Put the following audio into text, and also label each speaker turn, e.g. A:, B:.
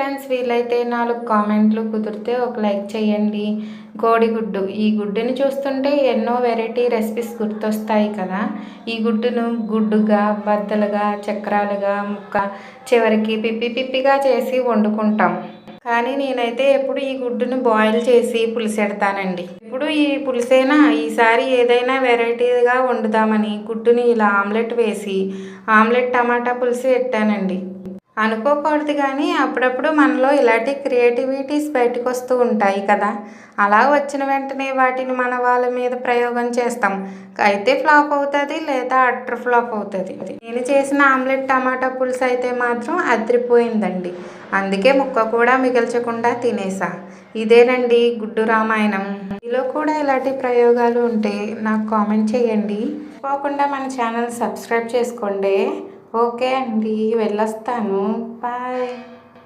A: Friends, వీలైతే 4 కామెంట్లు కుదిరితే ఒక లైక్ చేయండి. కోడిగుడ్డు, ఈ గుడ్డుని చూస్తుంటే ఎన్నో వెరైటీ రెసిపీస్ గుర్తొస్తాయి కదా. ఈ గుడ్డును గుడ్డుగా, బద్దలుగా, చక్రాలుగా, ముక్క చివరికి పిప్పి పిప్పిగా చేసి వండుకుంటాం. కానీ నేనైతే ఎప్పుడు ఈ గుడ్డును బాయిల్ చేసి పులిసెడతానండి. ఇప్పుడు ఈ పులిసైనా ఈసారి ఏదైనా వెరైటీగా వండుదామని గుడ్డుని ఇలా ఆమ్లెట్ వేసి ఆమ్లెట్ టమాటా పులుసు పెట్టానండి. అనుకోకూడదు కానీ అప్పుడప్పుడు మనలో ఇలాంటి క్రియేటివిటీస్ బయటకు వస్తూ ఉంటాయి కదా. అలా వచ్చిన వెంటనే వాటిని మన వాళ్ళ మీద ప్రయోగం చేస్తాం. అయితే ఫ్లాప్ అవుతుంది లేదా అట్టర్ ఫ్లాప్ అవుతుంది. నేను చేసిన ఆమ్లెట్ టమాటా పులుసు అయితే మాత్రం అదిరిపోయిందండి. అందుకే ముక్క కూడా మిగల్చకుండా తినేసా. ఇదేనండి గుడ్డు రామాయణం. మీలో కూడా ఇలాంటి ప్రయోగాలు ఉంటే నాకు కామెంట్ చేయండి. తప్పకుండా మన ఛానల్ సబ్స్క్రైబ్ చేసుకోండి. ఓకే అండి, వెళ్ళొస్తాను. బాయ్.